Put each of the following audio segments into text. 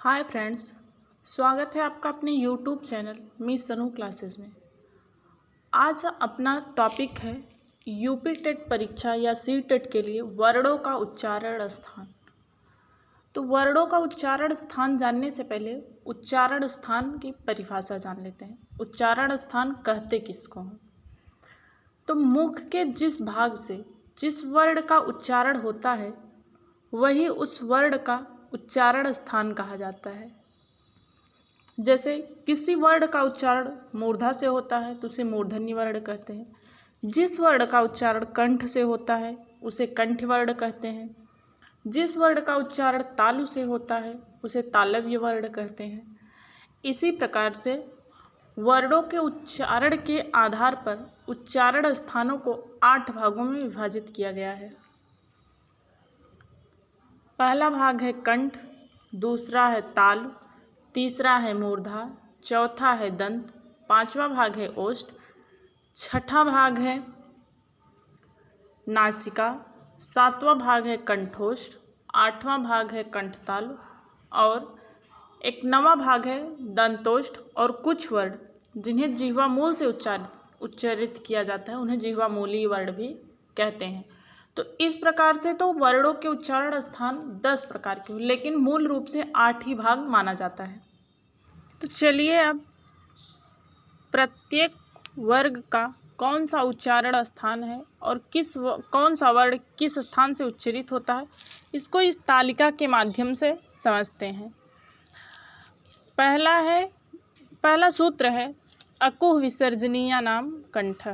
Hi friends, स्वागत है आपका अपने यूट्यूब चैनल मिस सनू क्लासेस में। आज अपना टॉपिक है यूपी टेट परीक्षा या सी टेट के लिए वर्णों का उच्चारण स्थान। तो वर्णों का उच्चारण स्थान जानने से पहले उच्चारण स्थान की परिभाषा जान लेते हैं। उच्चारण स्थान कहते किसको हैं? तो मुख के जिस भाग से जिस वर्ण का उच्चारण होता है वही उस वर्ण का उच्चारण स्थान कहा जाता है। जैसे किसी वर्ण का उच्चारण मूर्धा से होता है तो उसे मूर्धन्य वर्ण कहते हैं। जिस वर्ण का उच्चारण कंठ से होता है उसे कंठ वर्ण कहते हैं। जिस वर्ण का उच्चारण तालु से होता है उसे तालव्य वर्ण कहते हैं। इसी प्रकार से वर्णों के उच्चारण के आधार पर उच्चारण स्थानों को 8 भागों में विभाजित किया गया है। पहला भाग है कंठ, दूसरा है तालु, तीसरा है मूर्धा, चौथा है दंत, पांचवा भाग है ओष्ठ, छठा भाग है नासिका, सातवां भाग है कंठोष्ठ, आठवां भाग है कंठतालु और एक नवा भाग है दंतोष्ठ। और कुछ वर्ण जिन्हें जिह्वा मूल से उच्चारित किया जाता है उन्हें जिह्वा मूलीय वर्ण भी कहते हैं। तो इस प्रकार से तो वर्णों के उच्चारण स्थान 10 प्रकार के, लेकिन मूल रूप से 8 ही भाग माना जाता है। तो चलिए अब प्रत्येक वर्ग का कौन सा उच्चारण स्थान है और कौन सा वर्ण किस स्थान से उच्चारित होता है इसको इस तालिका के माध्यम से समझते हैं। पहला सूत्र है अकुह विसर्जनीय नाम कंठ।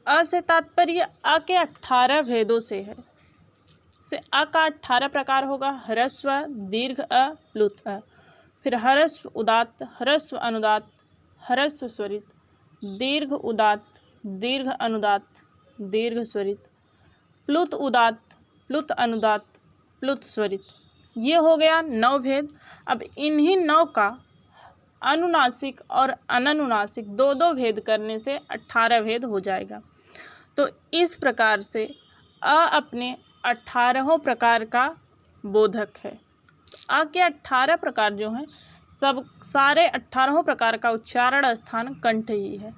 अ से तात्पर्य अ के 18 भेदों से है। से अ का 18 प्रकार होगा। ह्रस्व, दीर्घ अ, प्लुत अ, फिर ह्रस्व उदात्त, ह्रस्व अनुदात्त, ह्रस्व स्वरित, दीर्घ उदात्त, दीर्घ अनुदात्त, दीर्घ स्वरित, प्लुत उदात्त, प्लुत अनुदात्त, प्लुत स्वरित। ये हो गया 9 भेद। अब इन्हीं 9 का अनुनासिक और अननुनासिक 2-2 भेद करने से 18 भेद हो जाएगा। तो इस प्रकार से अ अपने 18 प्रकार का बोधक है। अ के 18 प्रकार जो हैं सारे 18 प्रकार का उच्चारण स्थान कंठ ही है।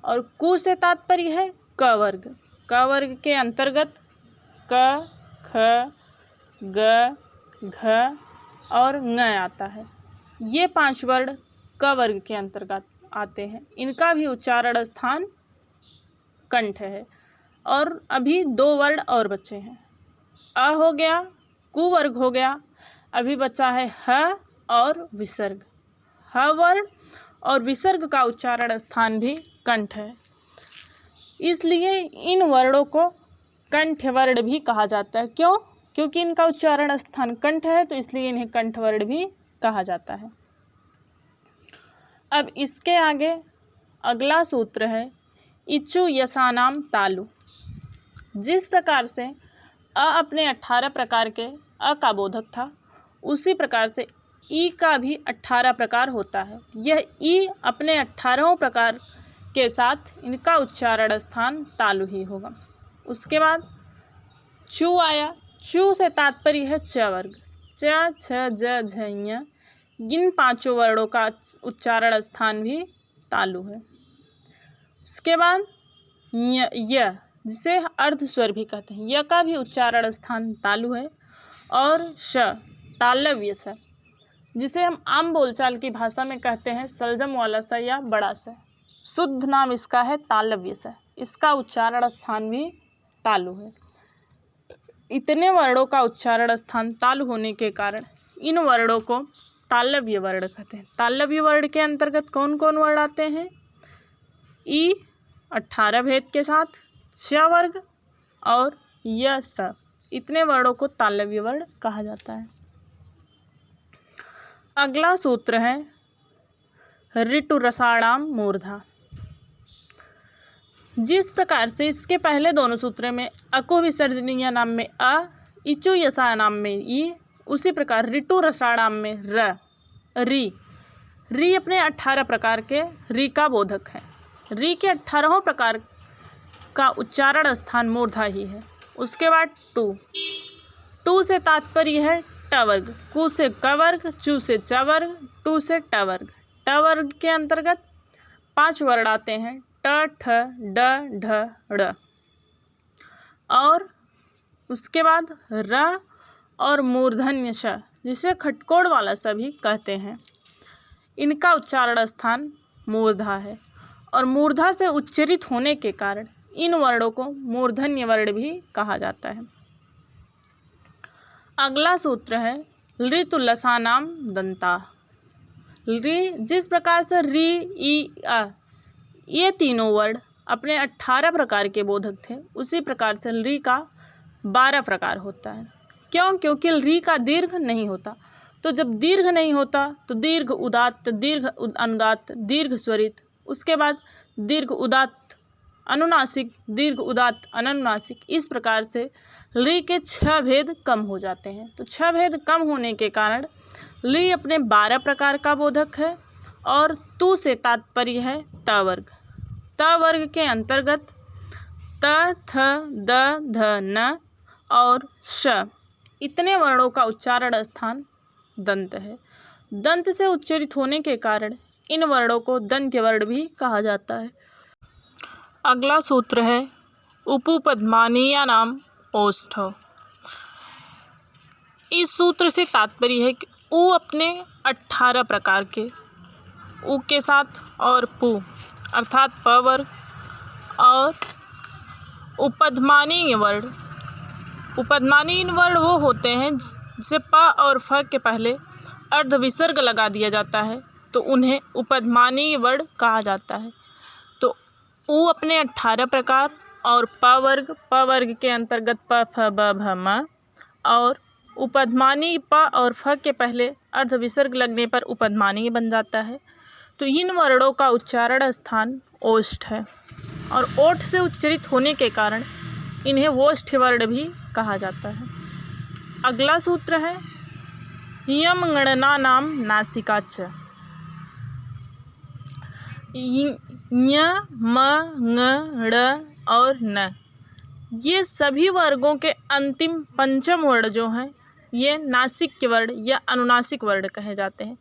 और कु से तात्पर्य है क वर्ग। क वर्ग के अंतर्गत क, ख, ग, घ और ङ आता है। ये 5 वर्ण क वर्ग के अंतर्गत आते हैं। इनका भी उच्चारण स्थान कंठ है। और अभी 2 वर्ण और बचे हैं। अ हो गया, कु वर्ग हो गया, अभी बचा है ह और विसर्ग। ह वर्ण और विसर्ग का उच्चारण स्थान भी कंठ है। इसलिए इन वर्णों को कंठ वर्ण भी कहा जाता है। क्यों? क्योंकि इनका उच्चारण स्थान कंठ है तो इसलिए इन्हें कंठ वर्ण भी कहा जाता है। अब इसके आगे अगला सूत्र है इचु यसानाम तालु। जिस प्रकार से अ अपने 18 प्रकार के अ का बोधक था उसी प्रकार से ई का भी 18 प्रकार होता है। यह ई अपने 18 प्रकार के साथ इनका उच्चारण स्थान तालु ही होगा। उसके बाद चु आया। चु से तात्पर्य है च वर्ग। च, छ, ज, झ, ञ। इन 5 वर्णों का उच्चारण स्थान भी तालु है। उसके बाद य, जिसे अर्ध स्वर भी कहते हैं, य का भी उच्चारण स्थान तालु है। और श, तालव्य स, जिसे हम आम बोलचाल की भाषा में कहते हैं सलजम वाला स या बड़ा स। शुद्ध नाम इसका है तालव्य स। इसका उच्चारण स्थान भी तालु है। इतने वर्णों का उच्चारण स्थान तालु होने के कारण इन वर्णों को तालव्य वर्ण कहते हैं। तालव्य वर्ण के अंतर्गत कौन कौन वर्ण आते हैं? ई 18 भेद के साथ, च वर्ग और य स। इतने वर्णों को तालव्य वर्ण कहा जाता है। अगला सूत्र है ऋटु रसाणाम मूर्धा। जिस प्रकार से इसके पहले दोनों सूत्र में अकुह विसर्जनीय नाम में अ, इचु यसा नाम में ई, उसी प्रकार ऋटु रसाणाम में र, री अपने 18 प्रकार के री का बोधक है। री के 18 प्रकार का उच्चारण स्थान मूर्धा ही है। उसके बाद टू से तात्पर्य है ट वर्ग, कु से क वर्ग, चु से च वर्ग, टू से ट वर्ग। ट वर्ग के अंतर्गत 5 वर्ण आते हैं, ट, ठ, ड, ढ, ड़। और उसके बाद र और मूर्धन्य श, जिसे खटकोड़ वाला स भी कहते हैं। इनका उच्चारण स्थान मूर्धा है और मूर्धा से उच्चरित होने के कारण इन वर्णों को मूर्धन्य वर्ण भी कहा जाता है। अगला सूत्र है ऋतुलसानाम दंता। जिस प्रकार से रि, ई, अ ये तीनों वर्ण अपने 18 प्रकार के बोधक थे, उसी प्रकार से रि का 12 प्रकार होता है। क्यों? क्योंकि रि का दीर्घ नहीं होता। तो जब दीर्घ नहीं होता तो दीर्घ उदात्त, दीर्घ अनुदात्त, दीर्घ स्वरित, उसके बाद दीर्घ उदात्त अनुनासिक, दीर्घ उदात्त अनुनासिक, इस प्रकार से रि के 6 भेद कम हो जाते हैं। तो 6 भेद कम होने के कारण रि अपने 12 प्रकार का बोधक है। और तु से तात्पर्य है त वर्ग। त वर्ग के अंतर्गत त, थ, द, ध, न और श इतने वर्णों का उच्चारण स्थान दंत है। दंत से उच्चरित होने के कारण इन वर्णों को दंत्य वर्ण भी कहा जाता है। अगला सूत्र है उपपद्मानीयानाम ओष्ठौ। इस सूत्र से तात्पर्य है कि उ अपने 18 प्रकार के, उ के साथ और पु अर्थात प वर्ग और उपपद्मानीय वर्ण। उपपद्मानीय वर्ण वो होते हैं जिसे प और फ के पहले अर्ध विसर्ग लगा दिया जाता है, तो उन्हें उपपद्मानीय वर्ण कहा जाता है। तो उ अपने 18 प्रकार और प वर्ग के अंतर्गत प, फ, ब, भ, म और उपपद्मानीय प और फ के पहले अर्ध विसर्ग लगने पर उपपद्मानीय बन जाता है। तो इन वर्णों का उच्चारण स्थान ओष्ठ है और ओठ से उच्चरित होने के कारण इन्हें वोष्ठ वर्ण भी कहा जाता है। अगला सूत्र है यम गणनानाम नासिकाच। य, म, ङ, ण और न ये सभी वर्गों के अंतिम पंचम वर्ण जो हैं ये नासिक वर्ण या अनुनासिक वर्ण कहे जाते हैं।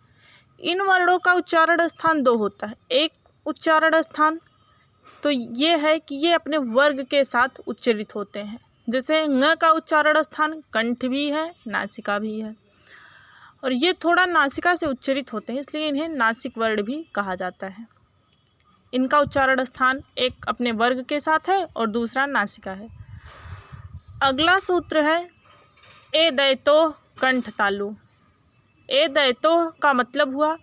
इन वर्णों का उच्चारण स्थान 2 होता है। एक उच्चारण स्थान तो ये है कि ये अपने वर्ग के साथ उच्चरित होते हैं। जैसे ङ का उच्चारण स्थान कंठ भी है, नासिका भी है और ये थोड़ा नासिका से उच्चरित होते हैं, इसलिए इन्हें नासिक वर्ण भी कहा जाता है। इनका उच्चारण स्थान एक अपने वर्ग के साथ है और दूसरा नासिका है। अगला सूत्र है ए दैतो कंठ तालु। ए दैतो का मतलब हुआ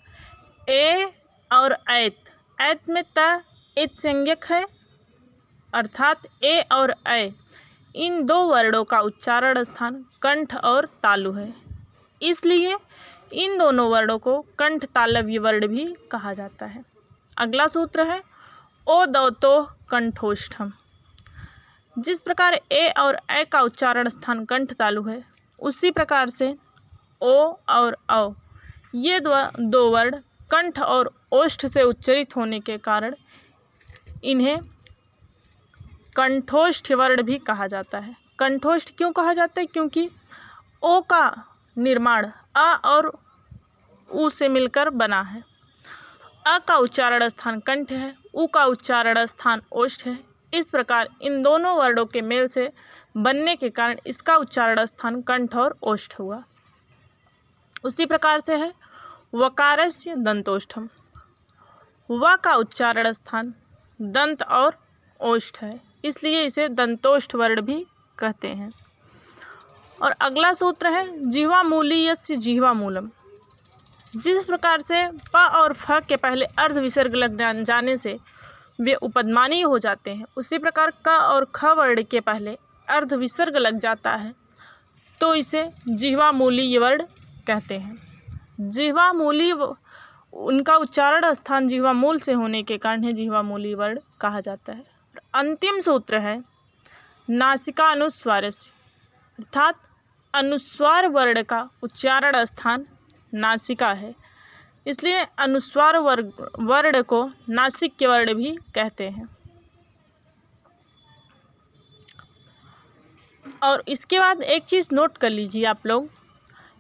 ए और ऐत। ऐत में त इत संज्ञक है अर्थात ए और ऐ इन 2 वर्णों का उच्चारण स्थान कंठ और तालु है, इसलिए इन दोनों वर्णों को कंठ तालव्य वर्ण भी कहा जाता है। अगला सूत्र है ओ दौतो कंठोष्ठम। जिस प्रकार ए और ऐ का उच्चारण स्थान कंठ तालु है, उसी प्रकार से ओ और औ ये 2 वर्ण कंठ और ओष्ठ से उच्चरित होने के कारण इन्हें कंठोष्ठ वर्ण भी कहा जाता है। कंठोष्ठ क्यों कहा जाता है? क्योंकि ओ का निर्माण अ और उ से मिलकर बना है। अ का उच्चारण स्थान कंठ है, उ का उच्चारण स्थान ओष्ठ है। इस प्रकार इन दोनों वर्णों के मेल से बनने के कारण इसका उच्चारण स्थान कंठ और ओष्ठ हुआ। उसी प्रकार से है वकारस्य दंतोष्ठम। व का उच्चारण स्थान दंत और ओष्ठ है, इसलिए इसे दंतोष्ठ वर्ण भी कहते हैं। और अगला सूत्र है जिह्वामूलीयस्य जिह्वामूलम। जिस प्रकार से प और फ के पहले अर्ध विसर्ग लग जाने से वे उपपद्मानीय हो जाते हैं, उसी प्रकार क और ख वर्ण के पहले अर्ध विसर्ग लग जाता है तो इसे जिह्वामूलीय वर्ण कहते हैं। जिह्वामूली उनका उच्चारण स्थान जिह्वामूल से होने के कारण है जिह्वामूलीय वर्ण कहा जाता है। अंतिम सूत्र है नासिका अनुस्वारस्य, अर्थात अनुस्वार वर्ण का उच्चारण स्थान नासिका है, इसलिए अनुस्वार वर्ण को नासिक वर्ण भी कहते हैं। और इसके बाद एक चीज़ नोट कर लीजिए आप लोग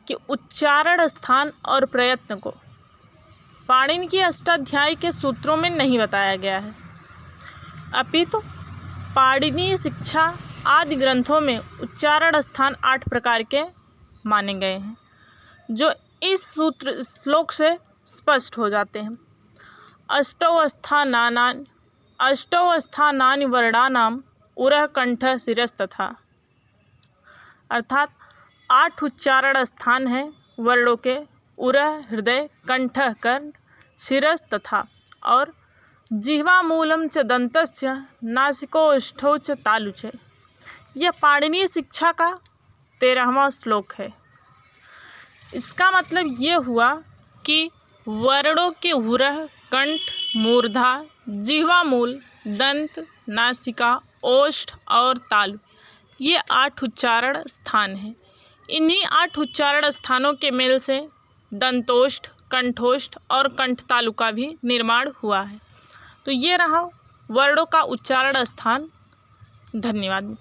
कि उच्चारण स्थान और प्रयत्न को पाणिनि की अष्टाध्यायी के सूत्रों में नहीं बताया गया है, अपितु पाणिनीय शिक्षा आदि ग्रंथों में उच्चारण स्थान 8 प्रकार के माने गए हैं, जो इस श्लोक से स्पष्ट हो जाते हैं। अष्टौ स्थानानि वर्णानाम उरः कंठः शिरस्तथा, अर्थात 8 उच्चारण स्थान हैं वर्णों के, उरः हृदय, कंठः कर्ण, शिरस तथा, और जिह्वा मूलम च दंतश्च नासिकोष्ठौ च तालु च। यह पाणिनीय शिक्षा का 13वां श्लोक है। इसका मतलब ये हुआ कि वर्णों के उरः, कंठ, मूर्धा, जिह्वा मूल, दंत, नासिका, ओष्ठ और तालु, ये 8 उच्चारण स्थान हैं। इन्हीं 8 उच्चारण स्थानों के मेल से दंतोष्ठ, कंठोष्ठ और कंठतालु का भी निर्माण हुआ है। तो ये रहा वर्णों का उच्चारण स्थान। धन्यवाद।